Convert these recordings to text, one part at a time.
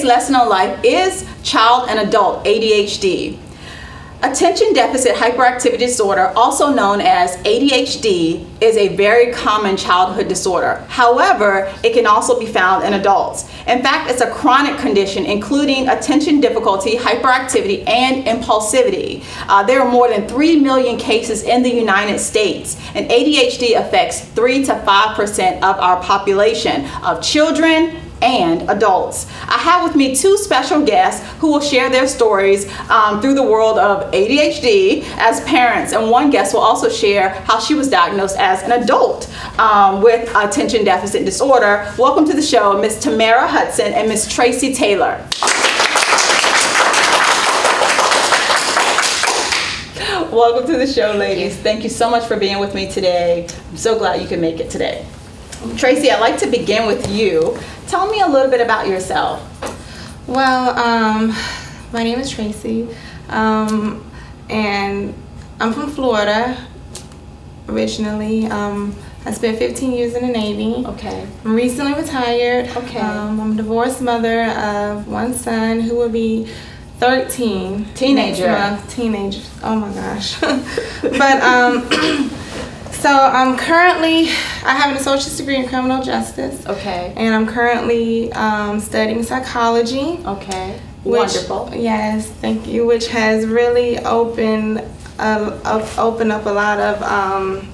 lesson on life is child and adult ADHD. Attention Deficit Hyperactivity Disorder, also known as ADHD, is a very common childhood disorder. However, it can also be found in adults. In fact, it's a chronic condition including attention difficulty, hyperactivity, and impulsivity. There are more than 3 million cases in the United States, and ADHD affects 3 to 5% of our population of children and adults. I have with me two special guests who will share their stories through the world of ADHD as parents, and one guest will also share how she was diagnosed as an adult with attention deficit disorder. Welcome to the show, Ms. Tamara Hudson and Ms. Tracy Taylor. Welcome to the show, ladies. Thank you so much for being with me today. I'm so glad you could make it today. Tracy, I'd like to begin with you. Tell me a little bit about yourself. Well, my name is Tracy, and I'm from Florida originally. I spent 15 years in the Navy. Okay. I'm recently retired. Okay. I'm a divorced mother of one son who will be 13. Teenager. Next month. Teenager. Oh my gosh. But so I'm currently, I have an associate's degree in criminal justice. Okay. And I'm currently studying psychology. Okay. Wonderful. Yes, thank you. Which has really opened up a lot of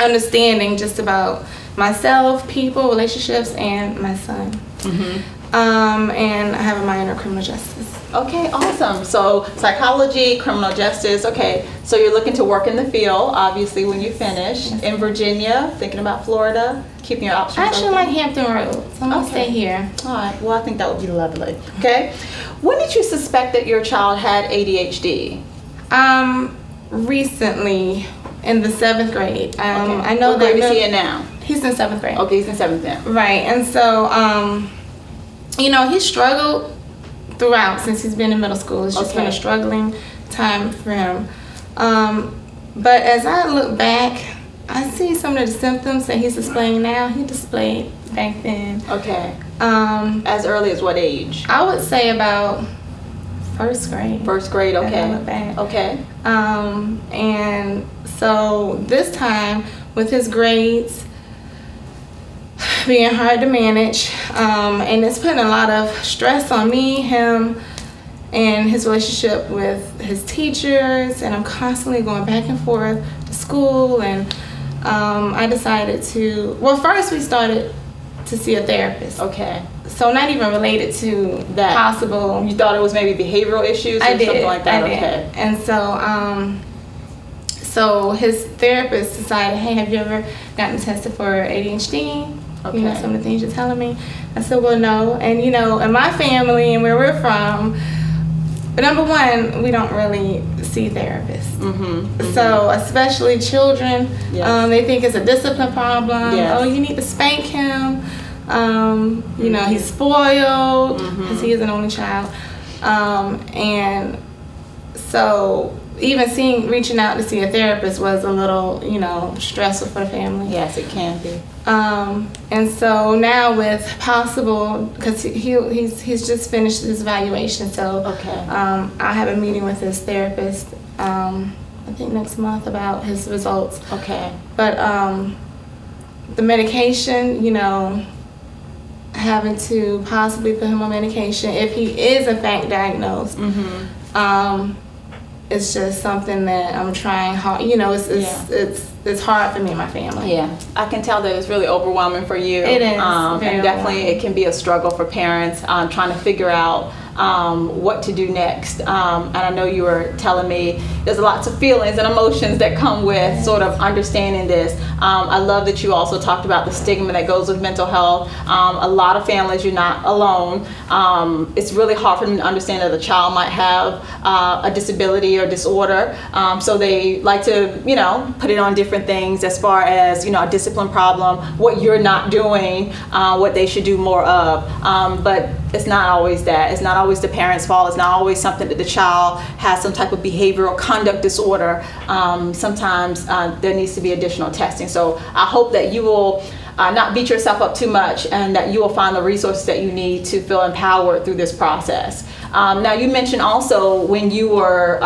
understanding just about myself, people, relationships, and my son. Mm-hmm. And I have a minor in criminal justice. Okay, awesome. So psychology, criminal justice. Okay, so you're looking to work in the field, obviously, when you finish. Yes. In Virginia, thinking about Florida, keeping your options I actually open. like Hampton Roads, so I'm gonna stay here. All right, well, I think that would be lovely. Okay, when did you suspect that your child had ADHD? Recently, in the 7th grade. Okay. I know What that grade is he in now? he's in 7th grade. Okay, he's in 7th then. Right, and so, he struggled throughout since he's been in middle school. It's just been a struggling time for him. But as I look back, I see some of the symptoms that he's displaying now, he displayed back then. Okay. As early as what age? I would say about 1st grade. 1st grade, okay. As I look back. Okay. And so this time with his grades being hard to manage, and it's putting a lot of stress on me, him, and his relationship with his teachers, and I'm constantly going back and forth to school, and I decided to, first we started to see a therapist. Okay. So not even related to That possible. You thought it was maybe behavioral issues or something like that? I did. Okay. And so his therapist decided, hey, have you ever gotten tested for ADHD? Okay. Some of the things you're telling me. I said, well, no. And in my family and where we're from, but number one, we don't really see therapists. Mm-hmm, mm-hmm. So especially children, Yes. they think it's a discipline problem. Yes. Oh, you need to spank him. He's spoiled because he is an only child. And so even reaching out to see a therapist was a little, stressful for the family. Yes, it can be. And so now with possible, because he's just finished his evaluation, so Okay. I have a meeting with his therapist, I think next month, about his results. Okay. But the medication, having to possibly put him on medication if he is in fact diagnosed. Mm-hmm. It's just something that I'm trying hard. It's hard for me and my family. Yeah, I can tell that it's really overwhelming for you. It is. And Very definitely it can be a struggle for parents trying to figure out what to do next. And I know you were telling me there's lots of feelings and emotions that come with sort of understanding this. I love that you also talked about the stigma that goes with mental health. A lot of families, you're not alone. It's really hard for them to understand that a child might have a disability or disorder. So they like to, put it on different things as far as, a discipline problem, what you're not doing, what they should do more of. But it's not always that. It's not always the parent's fault. It's not always something that the child has some type of behavioral conduct disorder. Sometimes there needs to be additional testing. So I hope that you will not beat yourself up too much, and that you will find the resources that you need to feel empowered through this process. Now, you mentioned also when you were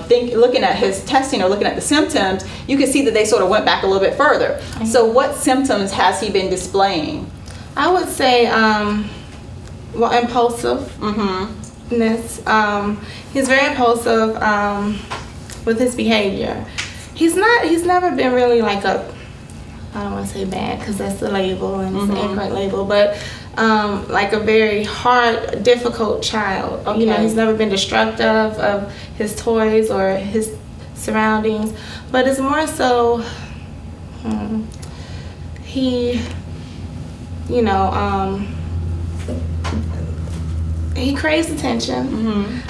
looking at his testing or looking at the symptoms, you could see that they sort of went back a little bit further. So what symptoms has he been displaying? I would say, impulsiveness. He's very impulsive with his behavior. He's never been really like I don't want to say bad because that's the label and it's the incorrect label, but like a very hard, difficult child. Okay. You know, he's never been destructive of his toys or his surroundings, but it's more so he craves attention.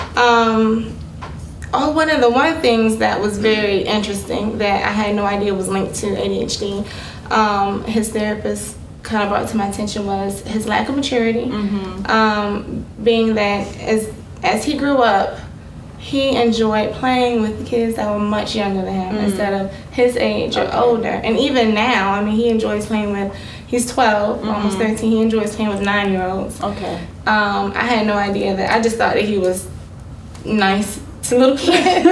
One of the things that was very interesting that I had no idea was linked to ADHD, his therapist kind of brought to my attention was his lack of maturity. Being that as he grew up, he enjoyed playing with kids that were much younger than him instead of his age or older. And even now, I mean, he enjoys playing with, he's 12, almost 13, he enjoys playing with 9-year-olds. Okay. I had no idea that. I just thought that he was nice to little kids.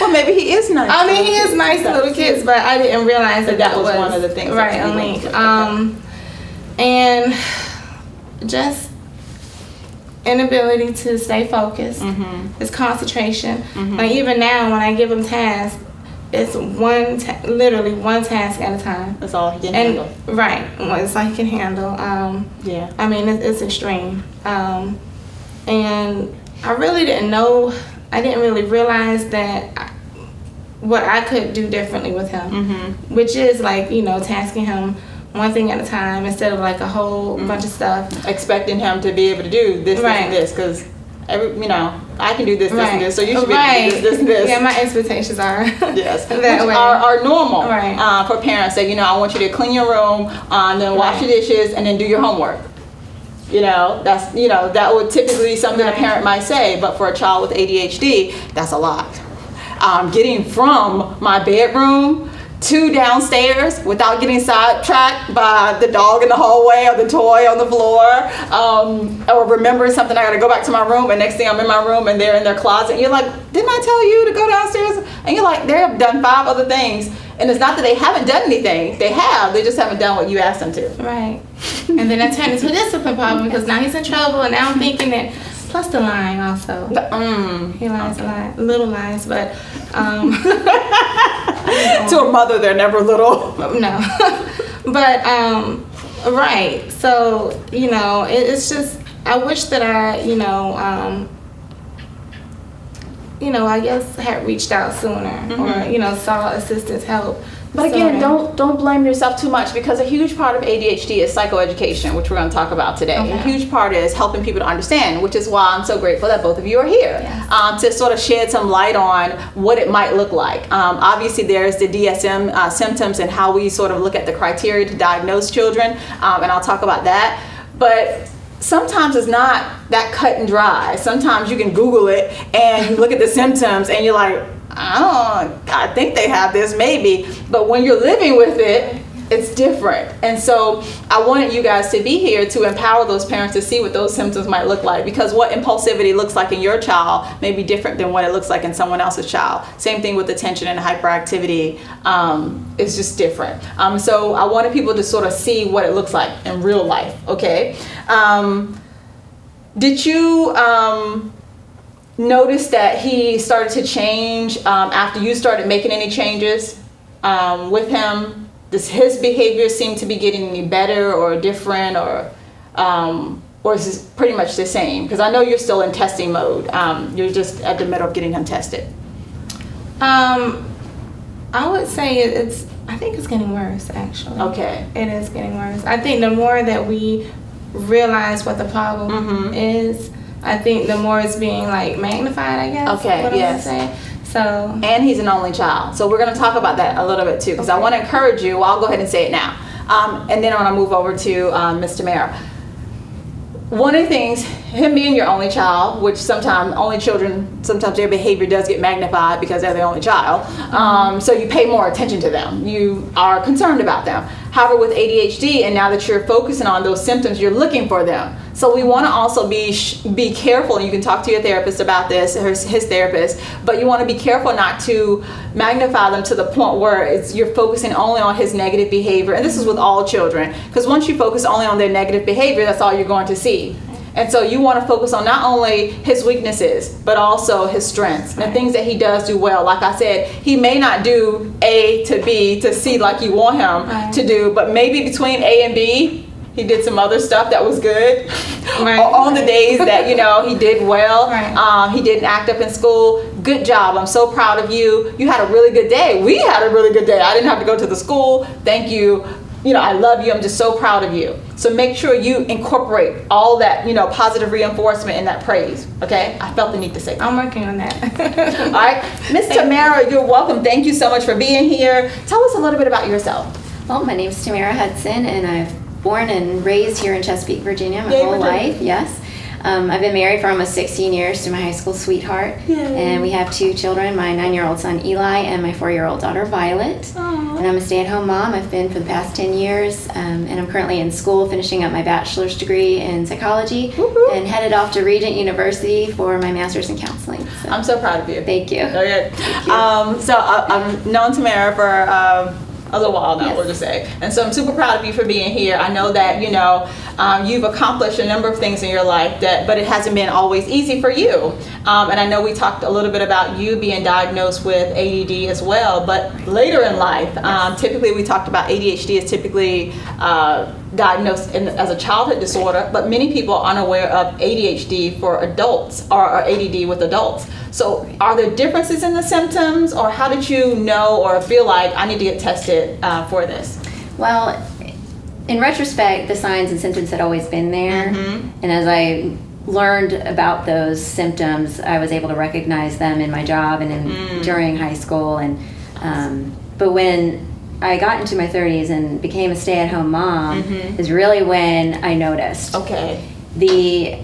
Well, maybe he is nice. I mean, he is nice to little kids, but I didn't realize that was one of the things. Right, a link. And just inability to stay focused, his concentration. Like even now, when I give him tasks, it's literally one task at a time. That's all he can handle. Right, it's all he can handle. Yeah. I mean, it's extreme. And I really didn't know. I didn't really realize that what I could do differently with him, which is like, tasking him one thing at a time instead of like a whole bunch of stuff. Expecting him to be able to do this, right. this, and this, because I can do this, this, and this, so you should be able to do this, and this. Yeah, my expectations are yes, that which way. are normal right. For parents. That I want you to clean your room, then wash your dishes, and then do your homework. That's that would typically be something a parent might say, but for a child with ADHD, that's a lot. Getting from my bedroom to downstairs without getting sidetracked by the dog in the hallway or the toy on the floor, or remembering something, I gotta go back to my room, and next thing I'm in my room and they're in their closet, and you're like, didn't I tell you to go downstairs? And you're like, they have done 5 other things, and it's not that they haven't done anything, they just haven't done what you asked them to. Right. And then that turned into a discipline problem because now he's in trouble, and now I'm thinking that, plus the lying also. He lies a lot, little lies, but to a mother, they're never little. No. But right. So it's just, I wish that I I guess had reached out sooner, or sought assistance, help. But again, don't blame yourself too much, because a huge part of ADHD is psychoeducation, which we're going to talk about today. Okay. A huge part is helping people to understand, which is why I'm so grateful that both of you are here. Yes. To sort of shed some light on what it might look like. Obviously, there's the DSM symptoms and how we sort of look at the criteria to diagnose children, and I'll talk about that. But sometimes it's not that cut and dry. Sometimes you can Google it and you look at the symptoms and you're like, I think they have this, maybe. But when you're living with it, it's different. And so I wanted you guys to be here to empower those parents to see what those symptoms might look like, because what impulsivity looks like in your child may be different than what it looks like in someone else's child. Same thing with attention and hyperactivity. It's just different. So I wanted people to sort of see what it looks like in real life. Okay. Did you notice that he started to change after you started making any changes with him? Does his behavior seem to be getting any better or different, or is this pretty much the same? Because I know you're still in testing mode. You're just at the middle of getting him tested. I would say I think it's getting worse, actually. Okay. It is getting worse. I think the more that we realize what the problem is, I think the more it's being like magnified, I guess. Okay, yes. So. And he's an only child. So we're going to talk about that a little bit too, because I want to encourage you. Well, I'll go ahead and say it now. And then I want to move over to Ms. Tamara. One of the things, him being your only child, which sometimes their behavior does get magnified because they're the only child. So you pay more attention to them. You are concerned about them. However, with ADHD, and now that you're focusing on those symptoms, you're looking for them. So we want to also be careful. You can talk to your therapist about this, his therapist, but you want to be careful not to magnify them to the point where you're focusing only on his negative behavior. And this is with all children, because once you focus only on their negative behavior, that's all you're going to see. And so you want to focus on not only his weaknesses, but also his strengths and things that he does do well. Like I said, he may not do A to B to C like you want him to do, but maybe between A and B, he did some other stuff that was good. On the days that, he did well, he didn't act up in school. Good job. I'm so proud of you. You had a really good day. We had a really good day. I didn't have to go to the school. Thank you. I love you. I'm just so proud of you. So make sure you incorporate all that, positive reinforcement and that praise. Okay? I felt the need to say that. I'm working on that. All right. Miss Tamara, you're welcome. Thank you so much for being here. Tell us a little bit about yourself. Well, my name's Tamara Hudson, and I've born and raised here in Chesapeake, Virginia my whole life. Yes. I've been married for almost 16 years to my high school sweetheart. And we have 2 children, my 9-year-old son Eli and my 4-year-old daughter Violet. Aww. And I'm a stay-at-home mom. I've been for the past 10 years, and I'm currently in school finishing up my bachelor's degree in psychology. Woo-hoo. And headed off to Regent University for my master's in counseling. So, I'm so proud of you. thank you. Okay. Thank you. So I've known Tamara for a little while now, we'll just say. And so I'm super proud of you for being here. I know that, you've accomplished a number of things in your life, but it hasn't been always easy for you. And I know we talked a little bit about you being diagnosed with ADD as well, but later in life, typically we talked about ADHD is typically diagnosed as a childhood disorder, but many people are unaware of ADHD for adults or ADD with adults. So are there differences in the symptoms, or how did you know or feel like I need to get tested for this? Well, in retrospect, the signs and symptoms had always been there. And as I learned about those symptoms, I was able to recognize them in my job and during high school. And but when I got into my 30s and became a stay-at-home mom is really when I noticed the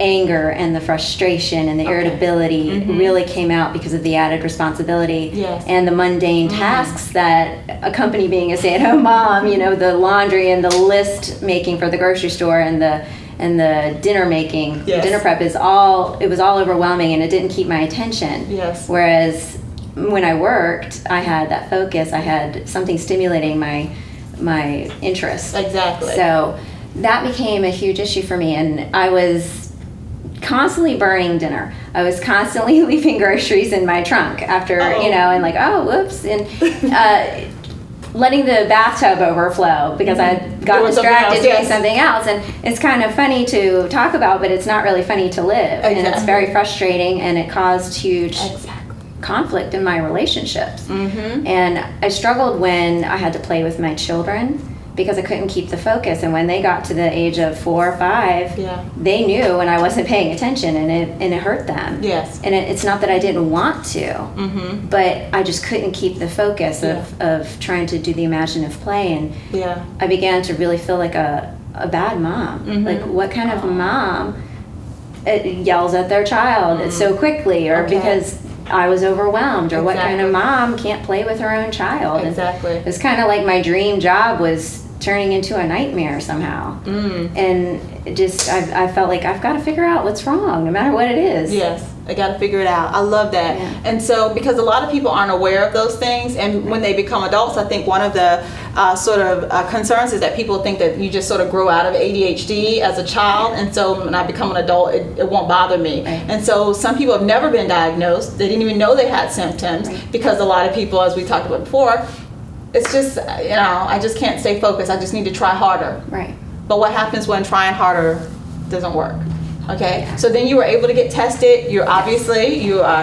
anger and the frustration and the irritability really came out because of the added responsibility and the mundane tasks that accompany being a stay-at-home mom. The laundry and the list making for the grocery store and the dinner making, the dinner prep it was all overwhelming, and it didn't keep my attention. Whereas when I worked, I had that focus. I had something stimulating my interest. Exactly. So that became a huge issue for me, and I was constantly burning dinner. I was constantly leaving groceries in my trunk after, and like, oh, whoops, and letting the bathtub overflow because I got distracted doing something else. And it's kind of funny to talk about, but it's not really funny to live. And it's very frustrating, and it caused huge conflict in my relationships. And I struggled when I had to play with my children because I couldn't keep the focus. And when they got to the age of 4 or 5, they knew when I wasn't paying attention, and it hurt them. And it's not that I didn't want to, but I just couldn't keep the focus of trying to do the imaginative play. And I began to really feel like a bad mom. Like, what kind of mom yells at their child so quickly, or because I was overwhelmed, or what kind of mom can't play with her own child? Exactly. It's kind of like my dream job was turning into a nightmare somehow. And I felt like I've got to figure out what's wrong, no matter what it is. I got to figure it out. I love that. And so, because a lot of people aren't aware of those things, and when they become adults, I think one of the concerns is that people think that you just sort of grow out of ADHD as a child, and so when I become an adult, it won't bother me. And so some people have never been diagnosed. They didn't even know they had symptoms, because a lot of people, as we talked about before, it's just, I just can't stay focused. I just need to try harder. But what happens when trying harder doesn't work? Okay, so then you were able to get tested. You are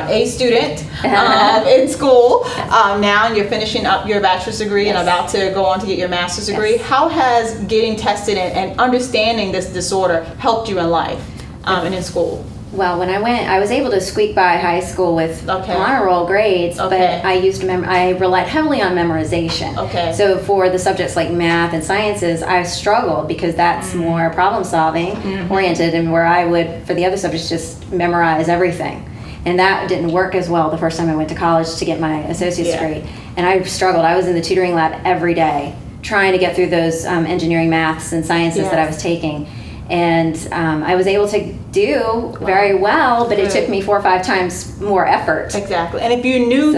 a student in school now, and you're finishing up your bachelor's degree and about to go on to get your master's degree. How has getting tested and understanding this disorder helped you in life and in school? Well, when I was able to squeak by high school with honor roll grades, but I relied heavily on memorization. So for the subjects like math and sciences, I struggled because that's more problem solving oriented, and where I would, for the other subjects, just memorize everything. And that didn't work as well the first time I went to college to get my associate's degree. And I struggled. I was in the tutoring lab every day trying to get through those engineering, maths, and sciences that I was taking. And I was able to do very well, but it took me 4 or 5 times more effort. Exactly. And if you knew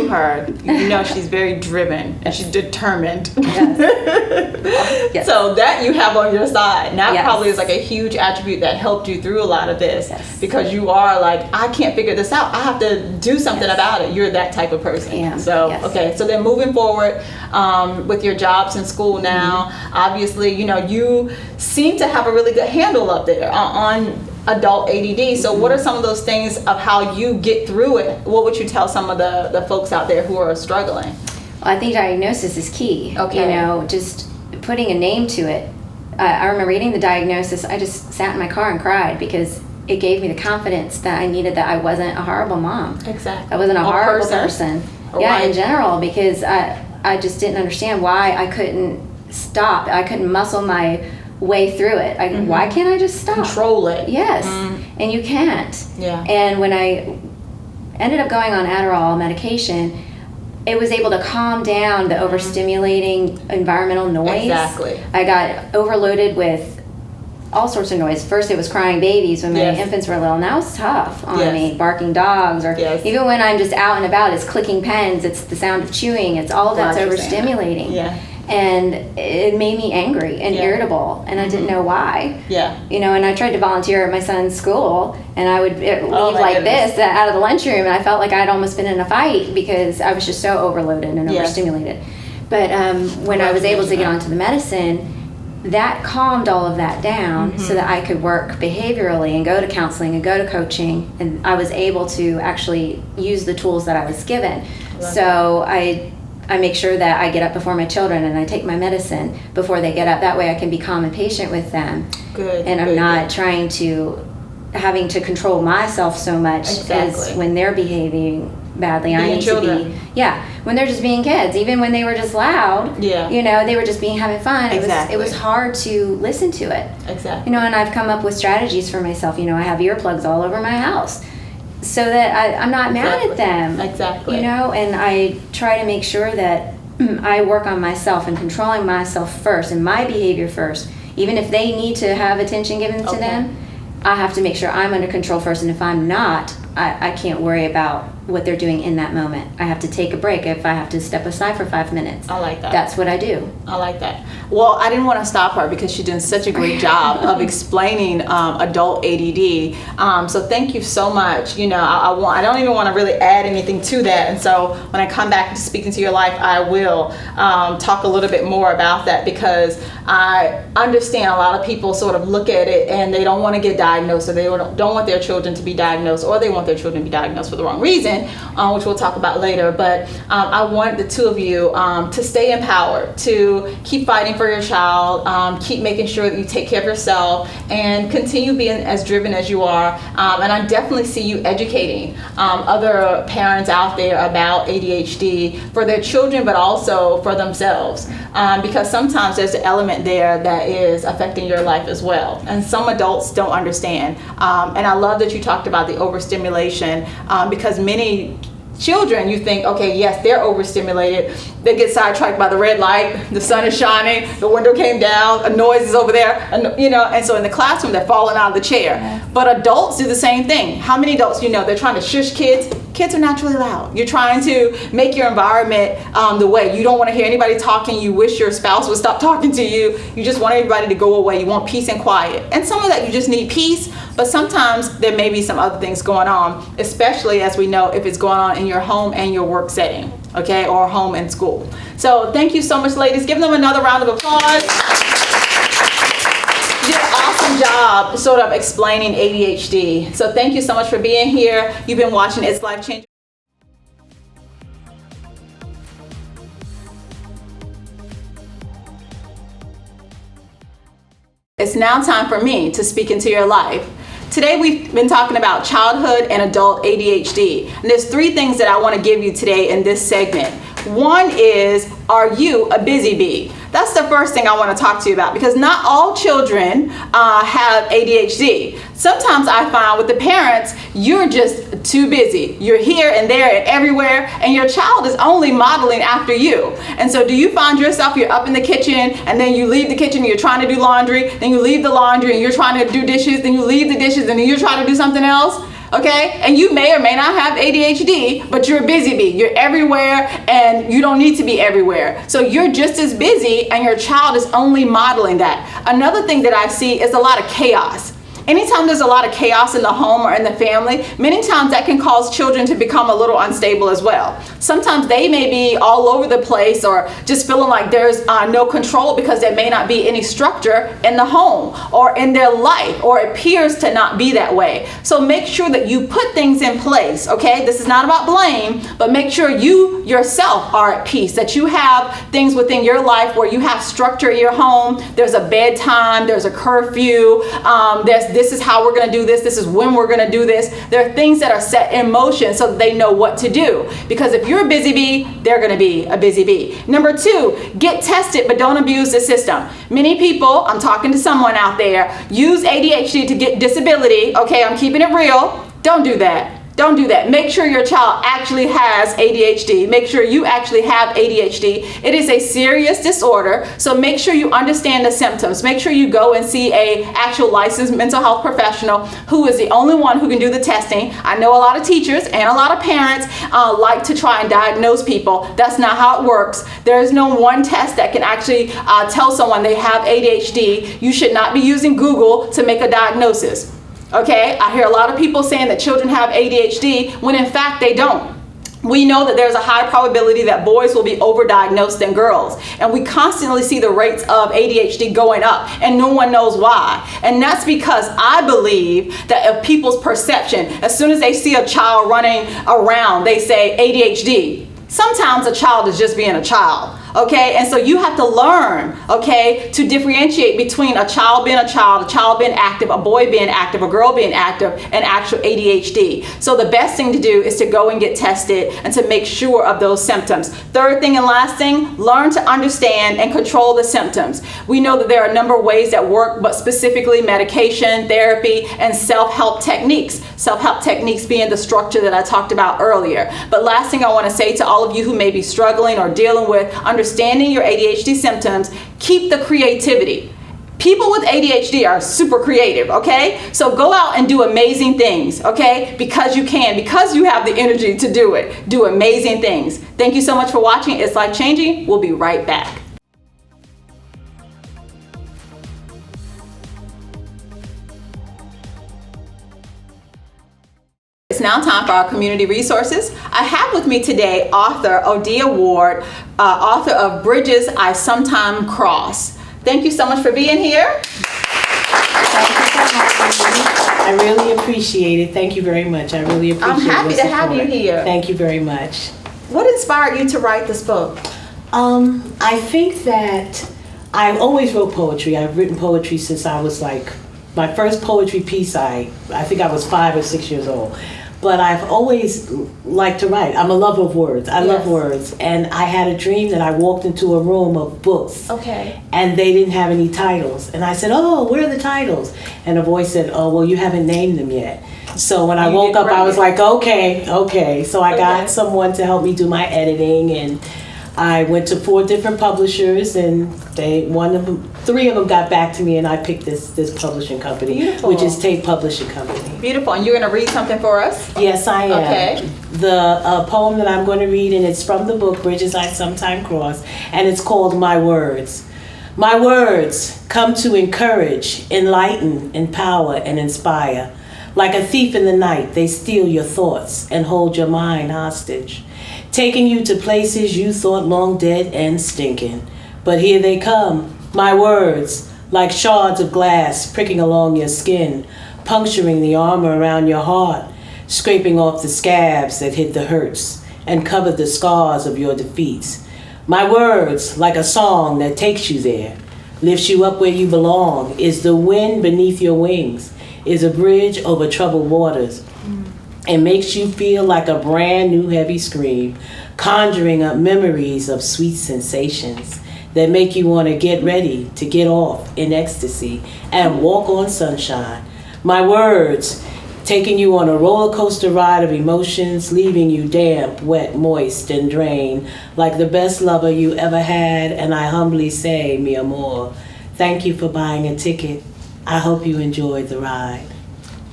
her, you know she's very driven and she's determined. Yes. Yes. So that you have on your side. And that probably is like a huge attribute that helped you through a lot of this. Yes. Because you are like, I can't figure this out. I have to do something about it. You're that type of person. Yeah. So, okay. So then moving forward with your jobs in school now, obviously, you know, you seem to have a really good handle up there on adult ADD. So what are some of those things of how you get through it? What would you tell some of the folks out there who are struggling? Well, I think diagnosis is key. Okay. You know, just putting a name to it. I remember reading the diagnosis, I just sat in my car and cried because it gave me the confidence that I needed, that I wasn't a horrible mom. Exactly. I wasn't a horrible person. Right. In general, because I just didn't understand why I couldn't stop. I couldn't muscle my way through it. Why can't I just stop? Control it. Yes. And you can't. Yeah. And when I ended up going on Adderall medication, it was able to calm down the overstimulating environmental noise. Exactly. I got overloaded with all sorts of noise. First it was crying babies when my infants were little, and that was tough on me. Barking dogs, or even when I'm just out and about, it's clicking pens, it's the sound of chewing, it's all that's overstimulating. Yeah. And it made me angry and irritable, and I didn't know why. Yeah. You know, and I tried to volunteer at my son's school, and I would leave like this out of the lunchroom, and I felt like I'd almost been in a fight because I was just so overloaded and overstimulated. But when I was able to get onto the medicine, that calmed all of that down so that I could work behaviorally and go to counseling and go to coaching, and I was able to actually use the tools that I was given. So I make sure that I get up before my children and I take my medicine before they get up. That way I can be calm and patient with them. Good. And I'm not having to control myself so much as when they're behaving badly. I need to be, when they're just being kids, even when they were just loud, you know, they were just having fun. It was hard to listen to it. Exactly. You know, and I've come up with strategies for myself. You know, I have earplugs all over my house, so that I'm not mad at them. Exactly. You know, and I try to make sure that I work on myself and controlling myself first and my behavior first. Even if they need to have attention given to them, I have to make sure I'm under control first. And if I'm not, I can't worry about what they're doing in that moment. I have to take a break if I have to step aside for 5 minutes. I like that. That's what I do. I like that. Well, I didn't want to stop her because she's doing such a great job of explaining adult ADD. So thank you so much. You know, I don't even want to really add anything to that. And so when I come back to speak into your life, I will talk a little bit more about that, because I understand a lot of people sort of look at it and they don't want to get diagnosed, or they don't want their children to be diagnosed, or they want their children to be diagnosed for the wrong reason, which we'll talk about later. But I want the two of you to stay empowered, to keep fighting for your child, keep making sure that you take care of yourself, and continue being as driven as you are. And I definitely see you educating other parents out there about ADHD for their children, but also for themselves, because sometimes there's an element there that is affecting your life as well, and some adults don't understand. And I love that you talked about the overstimulation, because many children, you think, okay, yes, they're overstimulated. They get sidetracked by the red light, the sun is shining, the window came down, a noise is over there, and, you know, and so in the classroom, they're falling out of the chair. But adults do the same thing. How many adults, you know, they're trying to shush kids? Kids are naturally loud. You're trying to make your environment the way. You don't want to hear anybody talking. You wish your spouse would stop talking to you. You just want everybody to go away. You want peace and quiet. And some of that, you just need peace, but sometimes there may be some other things going on, especially as we know if it's going on in your home and your work setting, okay, or home and school. So thank you so much, ladies. Give them another round of applause. You did an awesome job sort of explaining ADHD. So thank you so much for being here. You've been watching It's Life Changing. It's now time for me to speak into your life. Today we've been talking about childhood and adult ADHD. And there's 3 things that I want to give you today in this segment. One is, are you a busy bee? That's the first thing I want to talk to you about, because not all children have ADHD. Sometimes I find with the parents, you're just too busy. You're here and there and everywhere, and your child is only modeling after you. And so do you find yourself, you're up in the kitchen, and then you leave the kitchen and you're trying to do laundry, then you leave the laundry and you're trying to do dishes, then you leave the dishes and then you're trying to do something else? Okay, and you may or may not have ADHD, but you're a busy bee. You're everywhere and you don't need to be everywhere. So you're just as busy and your child is only modeling that. Another thing that I see is a lot of chaos. Anytime there's a lot of chaos in the home or in the family, many times that can cause children to become a little unstable as well. Sometimes they may be all over the place or just feeling like there's no control because there may not be any structure in the home or in their life, or it appears to not be that way. So make sure that you put things in place, okay? This is not about blame, but make sure you yourself are at peace, that you have things within your life where you have structure in your home. There's a bedtime, there's a curfew, this is how we're going to do this is when we're going to do this. There are things that are set in motion so that they know what to do. Because if you're a busy bee, they're going to be a busy bee. Number 2, get tested, but don't abuse the system. Many people, I'm talking to someone out there, use ADHD to get disability. Okay, I'm keeping it real. Don't do that. Don't do that. Make sure your child actually has ADHD. Make sure you actually have ADHD. It is a serious disorder, so make sure you understand the symptoms. Make sure you go and see a actual licensed mental health professional who is the only one who can do the testing. I know a lot of teachers and a lot of parents like to try and diagnose people. That's not how it works. There is no one test that can actually tell someone they have ADHD. You should not be using Google to make a diagnosis. Okay, I hear a lot of people saying that children have ADHD when in fact they don't. We know that there's a high probability that boys will be overdiagnosed than girls. And we constantly see the rates of ADHD going up and no one knows why. And that's because I believe that of people's perception, as soon as they see a child running around, they say ADHD. Sometimes a child is just being a child. Okay, and so you have to learn, okay, to differentiate between a child being active, a boy being active, a girl being active, and actual ADHD. So the best thing to do is to go and get tested and to make sure of those symptoms. Third thing and last thing, learn to understand and control the symptoms. We know that there are a number of ways that work, but specifically medication, therapy, and self-help techniques. Self-help techniques being the structure that I talked about earlier. But last thing I want to say to all of you who may be struggling or dealing with understanding your ADHD symptoms, keep the creativity. People with ADHD are super creative, okay? So go out and do amazing things, okay? Because you can, because you have the energy to do it. Do amazing things. Thank you so much for watching. It's Life Changing. We'll be right back. It's now time for our community resources. I have with me today author Odie Ward, author of Bridges I Sometimes Cross. Thank you so much for being here. Thank you so much. I really appreciate it. Thank you very much. I really appreciate it. I'm happy to have you here. Thank you very much. What inspired you to write this book? I think that I always wrote poetry. I've written poetry since I was my first poetry piece, I think I was 5 or 6 years old. But I've always liked to write. I'm a lover of words. I love words. And I had a dream that I walked into a room of books. Okay. And they didn't have any titles. And I said, oh, where are the titles? And a voice said, oh, well, you haven't named them yet. So when I woke up, I was like, okay. So I got someone to help me do my editing, and I went to 4 different publishers, and 3 of them got back to me, and I picked this publishing company, Beautiful. Which is Tate Publishing Company. Beautiful. And you're going to read something for us? Yes, I am. Okay. The poem that I'm going to read, and it's from the book Bridges I Sometimes Cross, and it's called My Words. My words come to encourage, enlighten, empower, and inspire. Like a thief in the night, they steal your thoughts and hold your mind hostage, taking you to places you thought long dead and stinking. But here they come, my words, like shards of glass pricking along your skin, puncturing the armor around your heart, scraping off the scabs that hid the hurts and covered the scars of your defeats. My words, like a song that takes you there, lifts you up where you belong, is the wind beneath your wings, is a bridge over troubled waters, and makes you feel like a brand new heavy scream, conjuring up memories of sweet sensations, that make you want to get ready to get off in ecstasy and walk on sunshine. My words, taking you on a roller coaster ride of emotions, leaving you damp, wet, moist, and drained, like the best lover you ever had, and I humbly say, mi amor, thank you for buying a ticket. I hope you enjoyed the ride.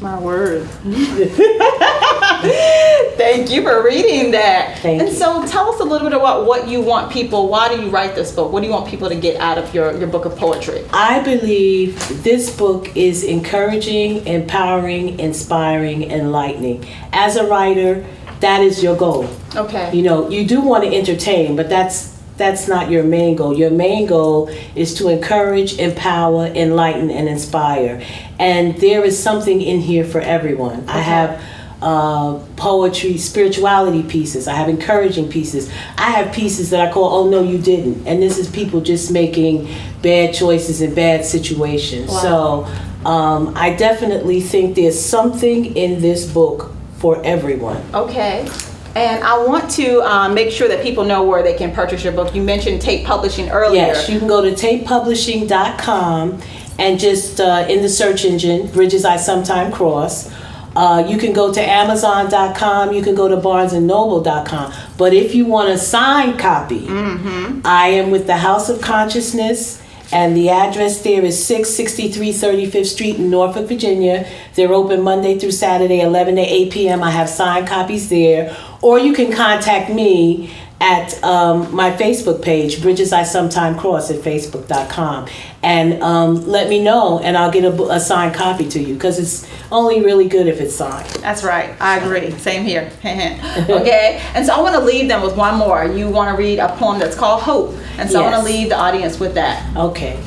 My word. Thank you for reading that. Thank you. So tell us a little bit about what you want people, why do you write this book? What do you want people to get out of your book of poetry? I believe this book is encouraging, empowering, inspiring, enlightening. As a writer, that is your goal. Okay. You know, you do want to entertain, but that's not your main goal. Your main goal is to encourage, empower, enlighten, and inspire. And there is something in here for everyone. Okay. I have poetry, spirituality pieces. I have encouraging pieces. I have pieces that I call, oh no, you didn't. And this is people just making bad choices in bad situations. Wow. So I definitely think there's something in this book for everyone. Okay. And I want to make sure that people know where they can purchase your book. You mentioned Tate Publishing earlier. Yes, you can go to tatepublishing.com and just in the search engine, Bridges I Sometime Cross. You can go to amazon.com, you can go to barnesandnoble.com. But if you want a signed copy, I am with the House of Consciousness, and the address there is 663 35th Street in Norfolk, Virginia. They're open Monday through Saturday, 11 to 8 p.m. I have signed copies there. Or you can contact me at my Facebook page, Bridges I Sometime Cross at facebook.com. And let me know, and I'll get a signed copy to you, because it's only really good if it's signed. That's right. I agree. Same here. Okay. And so I want to leave them with one more. You want to read a poem that's called Hope. And so I want to leave the audience with that. Okay.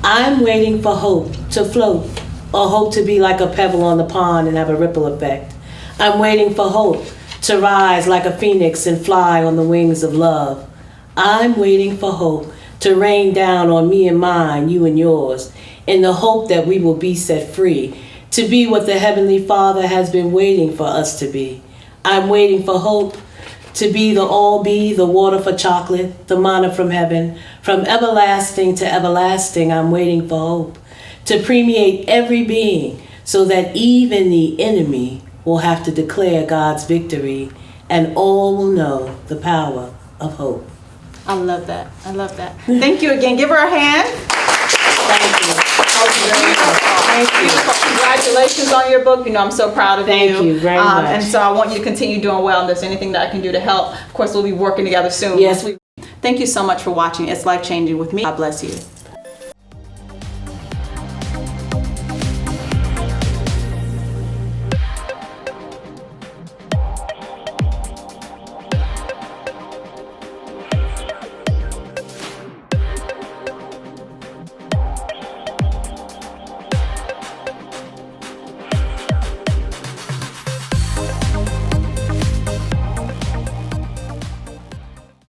I'm waiting for hope to float, or hope to be like a pebble on the pond and have a ripple effect. I'm waiting for hope to rise like a phoenix and fly on the wings of love. I'm waiting for hope to rain down on me and mine, you and yours, in the hope that we will be set free, to be what the Heavenly Father has been waiting for us to be. I'm waiting for hope to be the all-be, the water for chocolate, the manna from heaven. From everlasting to everlasting, I'm waiting for hope to permeate every being, so that even the enemy will have to declare God's victory, and all will know the power of hope. I love that. I love that. Thank you again. Give her a hand. Thank you. Thank you. Congratulations on your book. You know, I'm so proud of you. Thank you very much. And so I want you to continue doing well. And if there's anything that I can do to help, of course, we'll be working together soon. Yes. Thank you so much for watching. It's Life Changing with me. God bless you.